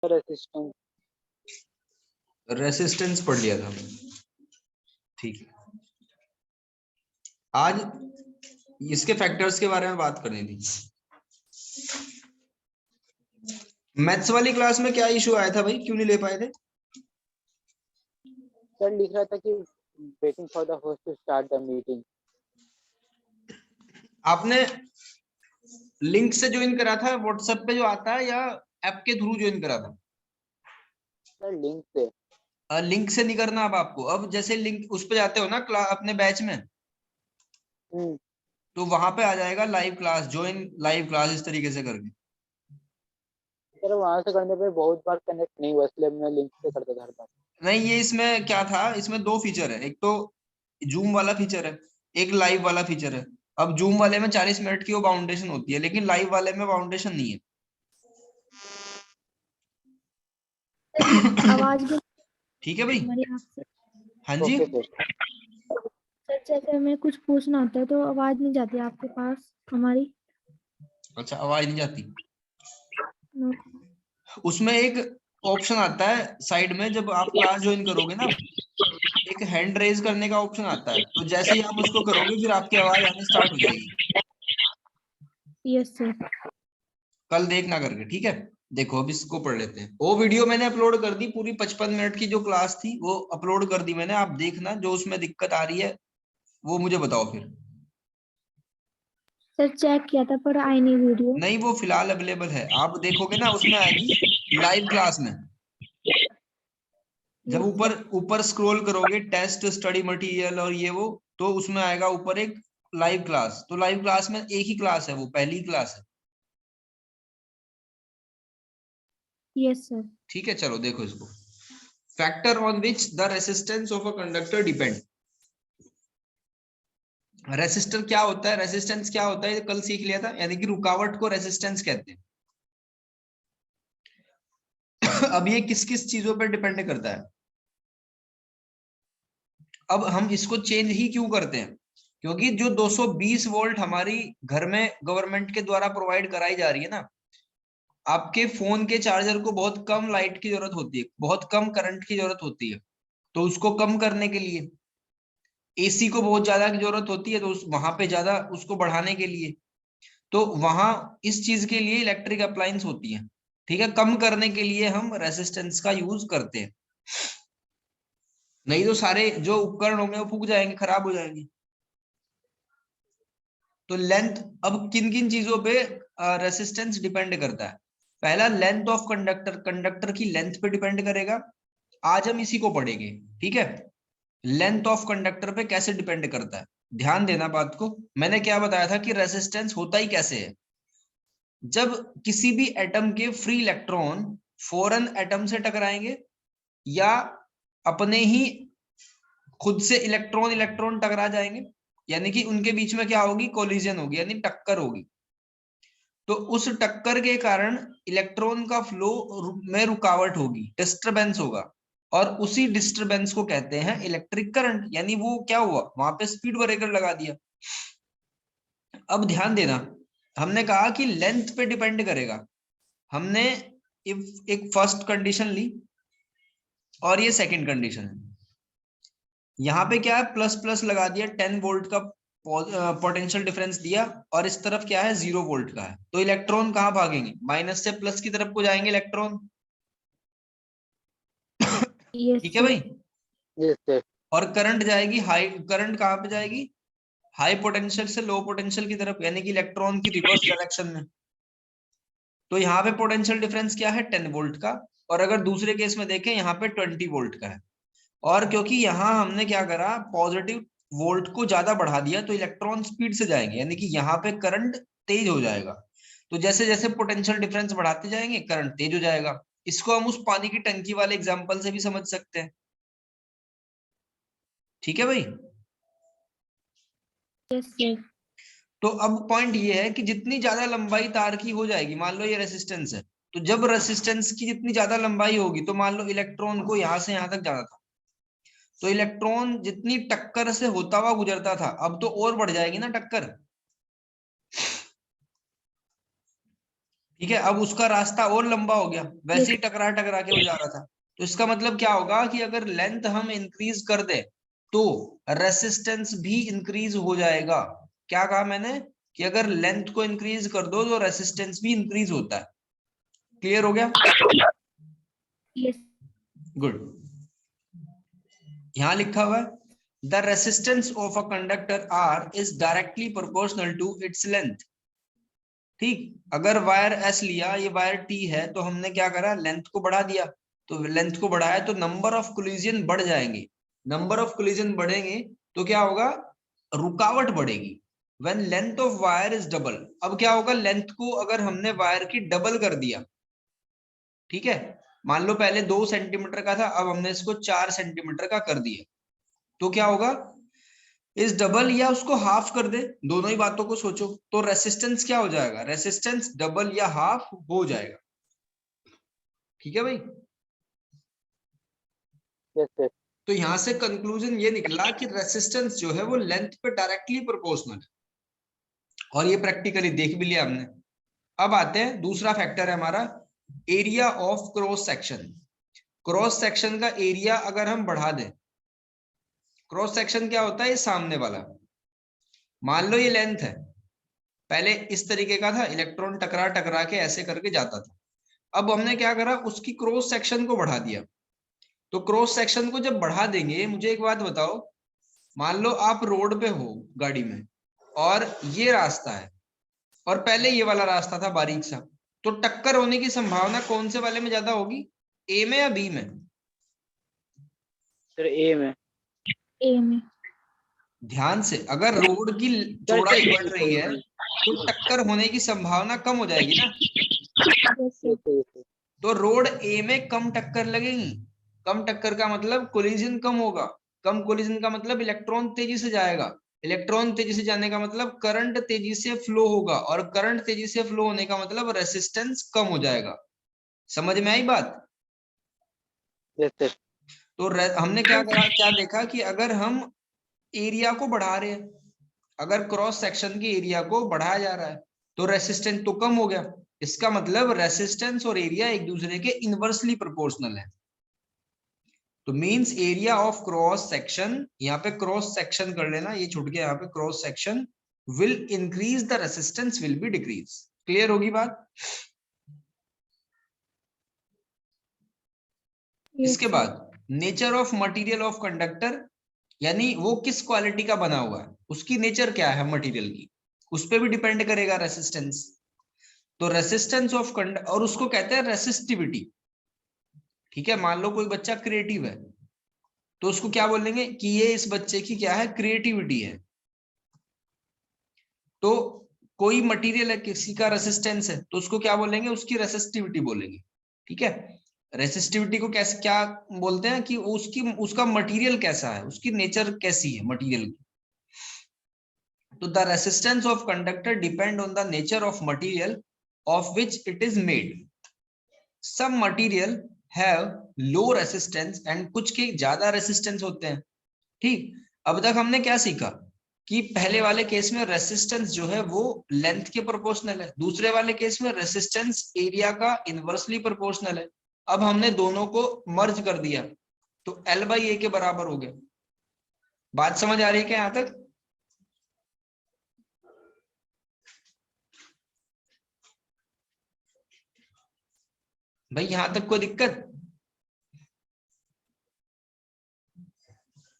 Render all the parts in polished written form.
Resistance. Resistance पढ़ लिया था, ठीक है। आज इसके फैक्टर्स के बारे में बात करनी थी। मैथ्स वाली क्लास में क्या इशू आया था भाई, क्यों नहीं ले पाए थे? सर लिख रहा था कि waiting for the host to start the meeting. आपने लिंक से ज्वाइन करा था, व्हाट्सएप पे जो आता है, या ऐप के थ्रू ज्वाइन करा था? सर लिंक से। लिंक से नहीं करना अब आपको। अब जैसे लिंक उस पे जाते हो ना अपने बैच में, तो वहां पे आ जाएगा live class, join live class, इस तरीके से करके। सर वहां से करने पे बहुत बार कनेक्ट नहीं हुआ, इसलिए मैं लिंक से करता था हर बार। नहीं, ये इसमें क्या था, इसमें दो फीचर है। एक तो जूम वाला फीचर है, एक लाइव वाला फीचर है। अब जूम वाले में 40 मिनट की वो बाउंडेशन होती है, लेकिन लाइव वाले में बाउंडेशन नहीं है। आवाज भी ठीक है भाई। हमारी आपसे। हाँ जी। Okay sir. सर जैसे हमें कुछ पूछना होता है तो आवाज नहीं जाती आपके पास हमारी। अच्छा, आवाज नहीं जाती। नो। उसमें एक ऑप्शन आता है साइड में, जब आप क्लास ज्वाइन करोगे ना, एक हैंड रेज करने का ऑप्शन आता है। तो जैसे ही आप उसको करोगे, फिर आपकी आवाज आनी स्टार्ट हो जाएगी। Yes sir. कल देखना करके, ठीक है। देखो अब इसको पढ़ लेते हैं। वो वीडियो मैंने अपलोड कर दी, पूरी 55 मिनट की जो क्लास थी वो अपलोड कर दी मैंने। आप देखना, जो उसमें दिक्कत आ रही है वो मुझे बताओ फिर। सर चेक किया था पर आई नहीं वीडियो। नहीं, वो फिलहाल अवेलेबल है, आप देखोगे ना उसमें आएगी लाइव क्लास में। जब यस ऊपर ऊपर स्क्रॉल करोगे, टेस्ट स्टडी मटेरियल और ये वो, तो उसमें आएगा ऊपर एक लाइव क्लास। तो लाइव क्लास में एक ही क्लास है, वो पहली क्लास है। Yes sir. ठीक है, चलो देखो इसको। Factor on which the resistance of a conductor depend. Resistor क्या होता है, रेसिस्टेंस क्या होता है, ये कल सीख लिया था, यानी कि रुकावट को रेसिस्टेंस कहते हैं। अब ये किस किस चीजों पर डिपेंड करता है। अब हम इसको चेंज ही क्यों करते हैं, क्योंकि जो 220 वोल्ट हमारी घर में गवर्नमेंट के द्वारा प्रोवाइड कराई जा रही है ना, आपके फोन के चार्जर को बहुत कम लाइट की जरूरत होती है, बहुत कम करंट की जरूरत होती है। तो उसको कम करने के लिए एसी को बहुत ज्यादा की जरूरत होती है, तो वहां पे ज्यादा उसको बढ़ाने के लिए, तो वहां इस चीज के लिए इलेक्ट्रिक अप्लायंस होती है। ठीक है, कम करने के लिए हम रेसिस्टेंस का यूज करते हैं। नहीं तो सारे जो उपकरण होंगे वो फूक जाएंगे, खराब हो जाएंगे। तो लेंथ, अब किन किन चीजों पे रेसिस्टेंस डिपेंड करता है। पहला, लेंथ ऑफ कंडक्टर, कंडक्टर की लेंथ पे डिपेंड करेगा। आज हम इसी को पढ़ेंगे, ठीक है। लेंथ ऑफ कंडक्टर पे कैसे डिपेंड करता है, ध्यान देना बात को। मैंने क्या बताया था कि रेसिस्टेंस होता ही कैसे है। जब किसी भी एटम के फ्री इलेक्ट्रॉन फॉरेन एटम से टकराएंगे, या अपने ही खुद से इलेक्ट्रॉन इलेक्ट्रॉन टकरा जाएंगे, यानी कि उनके बीच में क्या होगी, कोलिजन होगी, यानी टक्कर होगी। तो उस टक्कर के कारण इलेक्ट्रॉन का फ्लो में रुकावट होगी, डिस्टरबेंस होगा, और उसी डिस्टरबेंस को कहते हैं इलेक्ट्रिक करंट। यानी वो क्या हुआ, वहां पे स्पीड ब्रेकर लगा दिया। अब ध्यान देना, हमने कहा कि लेंथ पे डिपेंड करेगा। हमने एक फर्स्ट कंडीशन ली और ये सेकंड कंडीशन है। यहाँ पे क्या है, प्लस प्लस लगा दिया, 10 वोल्ट का पोटेंशियल डिफरेंस दिया, और इस तरफ क्या है, 0 वोल्ट का है। तो इलेक्ट्रॉन कहाँ भागेंगे, माइनस से प्लस की तरफ को जाएंगे इलेक्ट्रॉन। यस ठीक है सर। भाई। Yes sir. और करंट जाएगी हाई, करंट कहाँ पे जाएगी, हाई पोटेंशियल से लो पोटेंशियल की तरफ, यानी कि इलेक्ट्रॉन की रिवर्स डायरेक्शन में। तो यहाँ पे पोटेंशियल डिफरेंस क्या है, 10 वोल्ट का। और अगर दूसरे केस में देखें, यहाँ पे 20 वोल्ट का है। और क्योंकि यहाँ हमने क्या करा, पॉजिटिव वोल्ट को ज्यादा बढ़ा दिया, तो इलेक्ट्रॉन स्पीड से जाएंगे, यानी कि यहाँ पे करंट तेज हो जाएगा। तो जैसे जैसे पोटेंशियल डिफरेंस बढ़ाते जाएंगे, करंट तेज हो जाएगा। इसको हम उस पानी की टंकी वाले एग्जांपल से भी समझ सकते हैं। ठीक है भाई। Yes sir. तो अब पॉइंट ये है कि जितनी ज्यादा लंबाई तार की हो जाएगी, मान लो ये रेसिस्टेंस है, तो जब रेसिस्टेंस की जितनी ज्यादा लंबाई होगी, तो मान लो इलेक्ट्रॉन को यहां से यहां तक जाना था, तो इलेक्ट्रॉन जितनी टक्कर से होता हुआ गुजरता था, अब तो और बढ़ जाएगी ना टक्कर। ठीक है, अब उसका रास्ता और लंबा हो गया, वैसे ही टकरा टकरा के वो जा रहा था। तो इसका मतलब क्या होगा कि अगर लेंथ हम इंक्रीज कर दे तो रेसिस्टेंस भी इंक्रीज हो जाएगा। क्या कहा मैंने कि अगर लेंथ को इंक्रीज कर दो तो रेसिस्टेंस भी इंक्रीज होता है। क्लियर हो गया? Yes good. यहां लिखा हुआ है the resistance of a conductor R is directly proportional to its length. ठीक, अगर वायर एस लिया, ये वायर टी है, तो हमने क्या करा, लेंथ को बढ़ा दिया। तो लेंथ को बढ़ाया तो नंबर ऑफ कोलिजन बढ़ जाएंगे। नंबर ऑफ कोलिजन बढ़ेंगे तो क्या होगा, रुकावट बढ़ेगी। When length of wire is double, अब क्या होगा, लेंथ को अगर हमने वायर की डबल कर दिया, ठीक है, मान लो पहले 2 सेंटीमीटर का था, अब हमने इसको 4 सेंटीमीटर का कर दिया, तो क्या होगा, इस डबल या उसको हाफ कर दे, दोनों ही बातों को सोचो, तो रेसिस्टेंस क्या हो जाएगा, रेसिस्टेंस डबल या हाफ हो जाएगा। ठीक है भाई? Yes sir. तो यहां से कंक्लूजन ये निकला कि रेसिस्टेंस जो है वो लेंथ पे डायरेक्टली प्रोपोर्शनल है, और ये प्रैक्टिकली देख भी लिया हमने। अब आते हैं, दूसरा फैक्टर है हमारा area of cross section. Cross section का एरिया अगर हम बढ़ा दें, क्रॉस सेक्शन क्या होता है, ये सामने वाला, मान लो ये लेंथ है, पहले इस तरीके का था, इलेक्ट्रॉन टकरा टकरा के ऐसे करके जाता था। अब हमने क्या करा, उसकी क्रॉस सेक्शन को बढ़ा दिया। तो क्रॉस सेक्शन को जब बढ़ा देंगे, मुझे एक बात बताओ, मान लो आप रोड पे हो गाड़ी में, और ये रास्ता है, और पहले ये वाला रास्ता था बारीक सा, तो टक्कर होने की संभावना कौन से वाले में ज्यादा होगी, ए में या बी में? सर ए में। ए में। ध्यान से, अगर रोड की सर चौड़ाई सर बढ़ रही है तो टक्कर होने की संभावना कम हो जाएगी ना। Yes sir. यस। तो रोड ए में कम टक्कर लगेगी। कम टक्कर का मतलब कोलिजन कम होगा। कम कोलिजन का मतलब इलेक्ट्रॉन तेजी से जाएगा। इलेक्ट्रॉन तेजी से जाने का मतलब करंट तेजी से फ्लो होगा, और करंट तेजी से फ्लो होने का मतलब रेसिस्टेंस कम हो जाएगा। समझ में आई बात? Yes sir. तो हमने क्या करा, क्या देखा कि अगर हम एरिया को बढ़ा रहे हैं, अगर क्रॉस सेक्शन के एरिया को बढ़ाया जा रहा है, तो रेसिस्टेंस तो कम हो गया। इसका मतलब रेसिस्टेंस और एरिया एक दूसरे के इनवर्सली प्रोपोर्शनल है। तो means area of cross section, यहाँ पे क्रॉस सेक्शन कर लेना, ये छूट गया, यहाँ पे cross section will increase, the resistance will be decrease. Clear होगी बात? इसके बाद nature of material of conductor, यानी वो किस क्वालिटी का बना हुआ है, उसकी नेचर क्या है मटेरियल की, उस पर भी डिपेंड करेगा रेसिस्टेंस। तो रेसिस्टेंस ऑफ कंडक्टर, और उसको कहते हैं रेसिस्टिविटी। ठीक है, मान लो कोई बच्चा क्रिएटिव है, तो उसको क्या बोलेंगे कि ये इस बच्चे की क्या है, क्रिएटिविटी है। तो कोई मटेरियल है, किसी का रेसिस्टेंस है, तो उसको क्या बोलेंगे, उसकी रेसिस्टिविटी बोलेंगे। ठीक है, रेसिस्टिविटी को कैसे क्या बोलते हैं कि उसका मटेरियल कैसा है, उसकी नेचर कैसी है मटेरियल की। तो the resistance of conductor depend on the nature of material of which it is made. Some material have low resistance and कुछ के ज्यादा रेसिस्टेंस होते हैं। ठीक, अब तक हमने क्या सीखा कि पहले वाले केस में रेसिस्टेंस जो है वो लेंथ के प्रोपोर्शनल है, दूसरे वाले केस में रेसिस्टेंस एरिया का इनवर्सली प्रोपोर्शनल है। अब हमने दोनों को मर्ज कर दिया, तो L/A के बराबर हो गया। बात समझ आ रही है क्या यहां तक? भाई यहां तक कोई दिक्कत?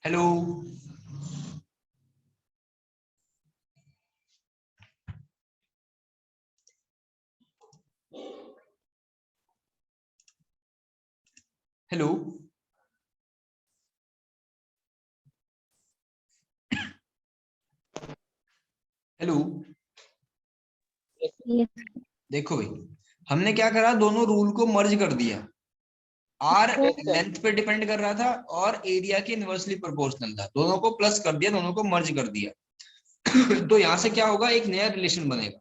Hello, hello, hello. यस देखो भाई, हमने क्या करा, दोनों रूल को मर्ज कर दिया। आर यस सर। लेंथ पे डिपेंड कर रहा था और एरिया के इनवर्सली प्रोपोर्शनल था, दोनों को प्लस कर दिया, दोनों को मर्ज कर दिया। तो यहां से क्या होगा, एक नया रिलेशन बनेगा,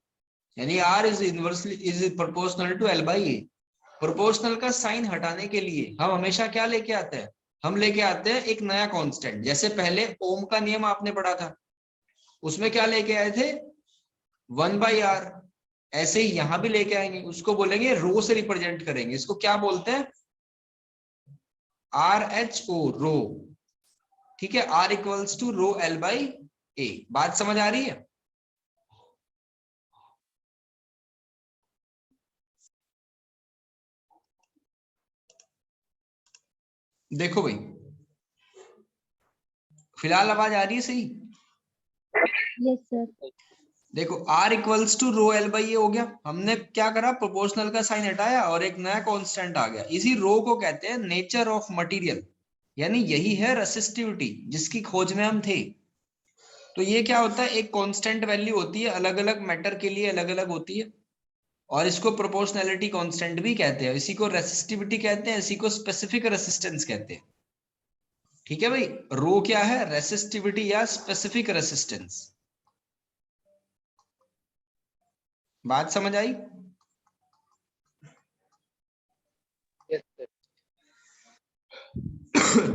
यानी R is inversely is proportional to L/A। Proportional का साइन हटाने के लिए हम हमेशा क्या लेके आते हैं, हम लेके आते हैं एक नया कांस्टेंट। जैसे पहले ओम का नियम आपने पढ़ा था, उसमें क्या लेके आए थे, 1/R। ऐसे ही यहां भी लेके आएंगे, उसको बोलेंगे रो से रिप्रेजेंट करेंगे। इसको क्या बोलते हैं? RHO, रो। ठीक है, R equals to rho L by A. बात समझ आ रही है? देखो भाई, फिलहाल आवाज आ रही है सही? Yes sir. देखो R equals to rho L by A हो गया। हमने क्या करा, प्रोपोर्शनल का साइन हटाया और एक नया कांस्टेंट आ गया। इसी रो को कहते हैं नेचर ऑफ मटेरियल, यानी यही है रेसिस्टिविटी जिसकी खोज में हम थे। तो ये क्या होता है, एक कांस्टेंट वैल्यू होती है, अलग अलग मैटर के लिए अलग अलग होती है, और इसको प्रोपोर्शनैलिटी कांस्टेंट भी कहते हैं। इसी को रेसिस्टिविटी कहते हैं, इसी को स्पेसिफिक रेसिस्टेंस कहते हैं। ठीक है भाई, रो क्या है, रेसिस्टिविटी या स्पेसिफिक रेसिस्टेंस। बात समझ आई? Yes sir.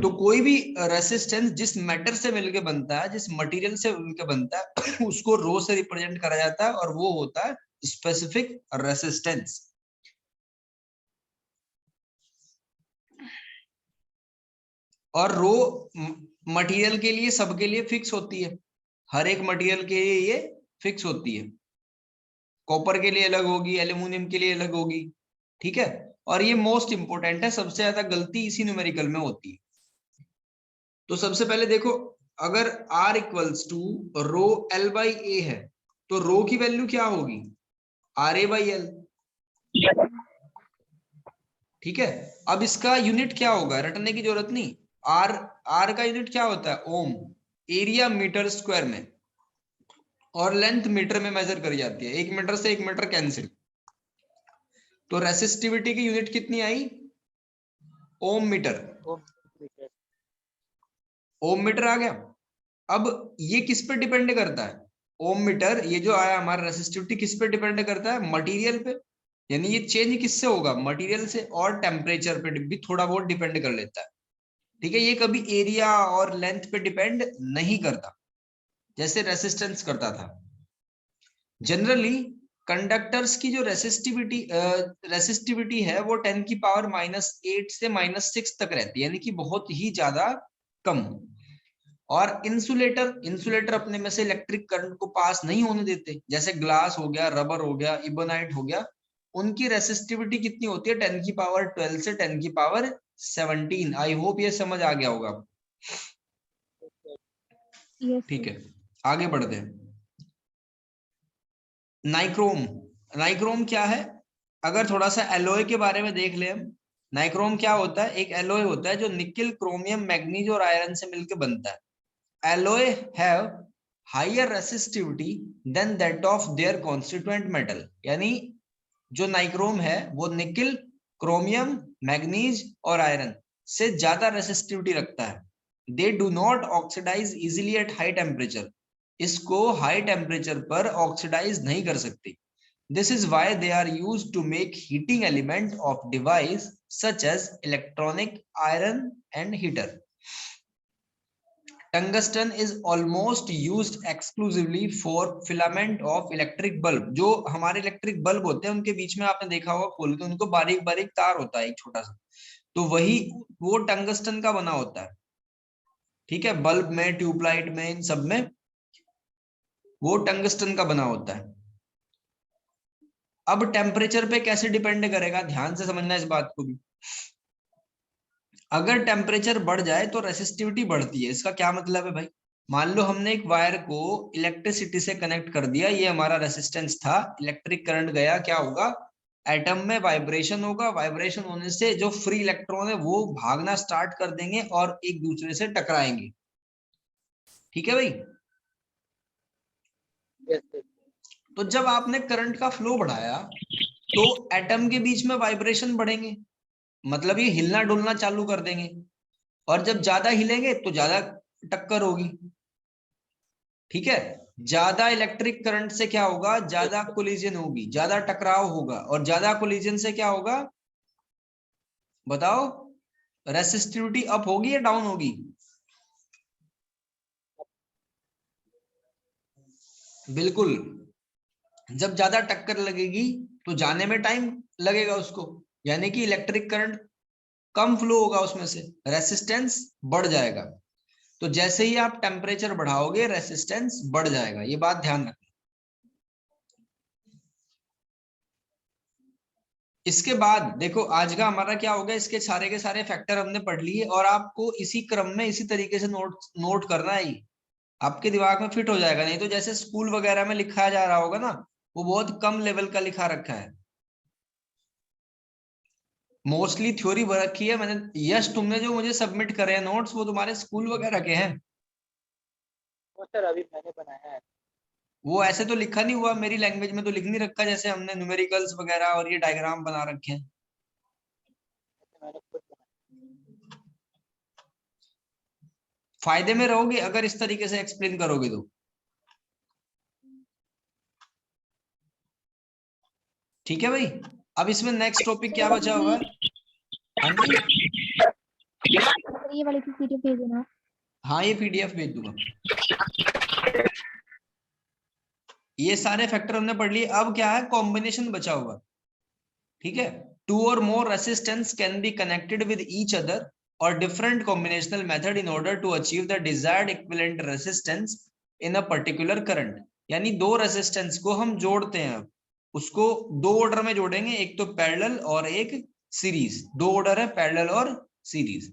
तो कोई भी रेसिस्टेंस जिस मैटर से मिलके बनता है, जिस मटेरियल से मिलके बनता है, उसको रो से रिप्रेजेंट करा जाता है, और वो होता है स्पेसिफिक रेसिस्टेंस। और रो मटेरियल के लिए, सबके लिए फिक्स होती है, हर एक मटेरियल के लिए ये फिक्स होती है। कॉपर के लिए अलग होगी, एल्यूमिनियम के लिए अलग होगी। ठीक है, और ये मोस्ट इंपोर्टेंट है, सबसे ज्यादा गलती इसी न्यूमेरिकल में होती है। तो सबसे पहले देखो, अगर R equals to rho L by A है, तो रो की वैल्यू क्या होगी, RA बाई एल। ठीक है, अब इसका यूनिट क्या होगा, रटने की जरूरत नहीं। R का यूनिट क्या होता है, ओम। एरिया मीटर स्क्वायर में, और लेंथ मीटर में मेजर करी जाती है। 1 मीटर से 1 मीटर कैंसिल। तो रेसिस्टिविटी की यूनिट कितनी आई, ओम मीटर। ओम मीटर। ओम मीटर आ गया। अब ये किस पे डिपेंड करता है, ओम मीटर, ये जो आया हमारा रेसिस्टिविटी, किस पे डिपेंड करता है, मटेरियल पे। यानी ये चेंज किससे होगा, मटेरियल से, और टेम्परेचर पे भी थोड़ा बहुत डिपेंड कर लेता है। ठीक है, ये कभी एरिया और लेंथ पे डिपेंड नहीं करता जैसे रेसिस्टेंस करता था। जनरली कंडक्टर्स की जो रेसिस्टिविटी है वो 10⁻⁻8 से -6 तक रहती है, यानी कि बहुत ही ज्यादा कम। और इंसुलेटर अपने में से इलेक्ट्रिक करंट को पास नहीं होने देते, जैसे ग्लास हो गया, रबर हो गया, इबोनाइट हो गया। उनकी रेसिस्टिविटी कितनी होती है, 10⁻12 से 10⁻17। आई होप ये समझ आ गया होगा। यस ठीक सर। है, आगे बढ़ते हैं। नाइक्रोम। नाइक्रोम क्या है, अगर थोड़ा सा एलॉय के बारे में देख ले हम। नाइक्रोम क्या होता है, एक एलॉय होता है जो निकिल, क्रोमियम, मैग्नीज और आयरन से मिलकर बनता है। Alloy have higher resistivity than that of their constituent metal, यानी जो नाइक्रोम है वो निकिल, क्रोमियम, मैग्नीज और आयरन से ज्यादा रेसिस्टिविटी रखता है। They do not oxidise easily at high temperature, इसको हाई टेम्परेचर पर ऑक्सीडाइज नहीं कर सकते। This is why they are used to make heating element of device such as electronic, iron and heater. Tungsten is almost used exclusively for filament of electric bulb. जो हमारे electric bulb होते हैं उनके बीच में आपने देखा होगा खोल के, उनको बारीक बारीक तार होता है एक छोटा सा, तो वही वो टंगस्टन का बना होता है। ठीक है, बल्ब में, ट्यूबलाइट में, इन सब में वो टंगस्टन का बना होता है। अब टेम्परेचर पे कैसे डिपेंड करेगा, ध्यान से समझना इस बात को भी। अगर टेम्परेचर बढ़ जाए तो रेसिस्टिविटी बढ़ती है। इसका क्या मतलब है भाई, मान लो हमने एक वायर को इलेक्ट्रिसिटी से कनेक्ट कर दिया, ये हमारा रेसिस्टेंस था, इलेक्ट्रिक करंट गया, क्या होगा, एटम में वाइब्रेशन होगा। वाइब्रेशन होने से जो फ्री इलेक्ट्रॉन है वो भागना स्टार्ट कर देंगे और एक दूसरे से टकराएंगे। ठीक है भाई, यस सर। तो जब आपने करंट का फ्लो बढ़ाया तो एटम के बीच में वाइब्रेशन बढ़ेंगे, मतलब ये हिलना डुलना चालू कर देंगे, और जब ज्यादा हिलेंगे तो ज्यादा टक्कर होगी। ठीक है, ज्यादा इलेक्ट्रिक करंट से क्या होगा, ज्यादा कोलिजन होगी, ज्यादा टकराव होगा, और ज्यादा कोलिजन से क्या होगा, बताओ, रेसिस्टिविटी अप होगी या डाउन होगी? बिल्कुल, जब ज्यादा टक्कर लगेगी तो जाने में टाइम लगेगा उसको, यानी कि इलेक्ट्रिक करंट कम फ्लो होगा उसमें से, रेसिस्टेंस बढ़ जाएगा। तो जैसे ही आप टेम्परेचर बढ़ाओगे रेसिस्टेंस बढ़ जाएगा, ये बात ध्यान रखना। इसके बाद देखो आज का हमारा क्या हो गया, इसके सारे के सारे फैक्टर हमने पढ़ लिए और आपको इसी क्रम में इसी तरीके से नोट करना है, आपके दिमाग में फिट हो जाएगा। नहीं तो जैसे स्कूल वगैरह में लिखा जा रहा होगा ना, वो बहुत कम लेवल का लिखा रखा है, मोस्टली थ्योरी भर रखी है। मैंने यश तुमने जो मुझे सबमिट करे हैं नोट्स, वो तुम्हारे स्कूल वगैरह के हैं? वो सर अभी मैंने बनाया है। वो ऐसे तो लिखा नहीं हुआ, मेरी लैंग्वेज में तो लिख नहीं रखा जैसे हमने न्यूमेरिकल्स वगैरह और ये डायग्राम बना रखे हैं। मैंने खुद बनाया। फायदे में रहोगे अगर इस तरीके से एक्सप्लेन करोगे तो। ठीक है भाई, अब इसमें नेक्स्ट टॉपिक क्या बचा हुआ है? हाँ जी, सर ये वाली पीडीएफ भेज देना। हाँ ये पीडीएफ भेज दूंगा। ये सारे फैक्टर हमने पढ़ लिए, अब क्या है, कॉम्बिनेशन बचा हुआ। ठीक है, 2 or more resistance can be connected with each other or different combinational method in order to achieve the desired equivalent resistance in a particular current। यानी दो रेसिस्टेंस को हम जोड़ते हैं, उसको दो ऑर्डर में जोड़ेंगे, एक तो पैरेलल और एक सीरीज। दो ऑर्डर है, पैरेलल और सीरीज।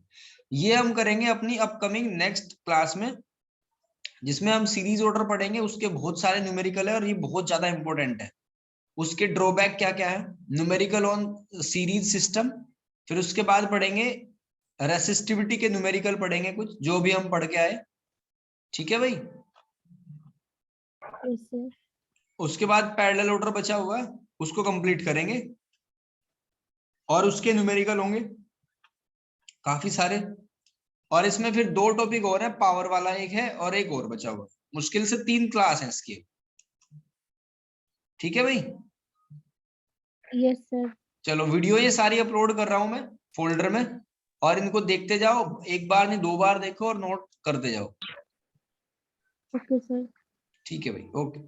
ये हम करेंगे अपनी अपकमिंग नेक्स्ट क्लास में, जिसमें हम सीरीज ऑर्डर पढ़ेंगे। उसके बहुत सारे न्यूमेरिकल है और ये बहुत ज्यादा इंपॉर्टेंट है। उसके ड्रॉबैक क्या क्या है, न्यूमेरिकल ऑन सीरीज सिस्टम, फिर उसके बाद पढ़ेंगे रेसिस्टिविटी के न्यूमेरिकल पढ़ेंगे कुछ, जो भी हम पढ़ के आए। ठीक है भाई, यस सर। उसके बाद पैरेलल ऑर्डर बचा हुआ है, उसको कंप्लीट करेंगे और उसके न्यूमेरिकल होंगे काफी सारे। और इसमें फिर 2 टॉपिक और है, पावर वाला एक है और एक और बचा हुआ, मुश्किल से 3 क्लास है इसकी। ठीक है भाई, यस सर। चलो वीडियो ये सारी अपलोड कर रहा हूं मैं फोल्डर में, और इनको देखते जाओ, एक बार नहीं 2 बार देखो और नोट करते जाओ। Okay sir. ठीक है भाई, ओके।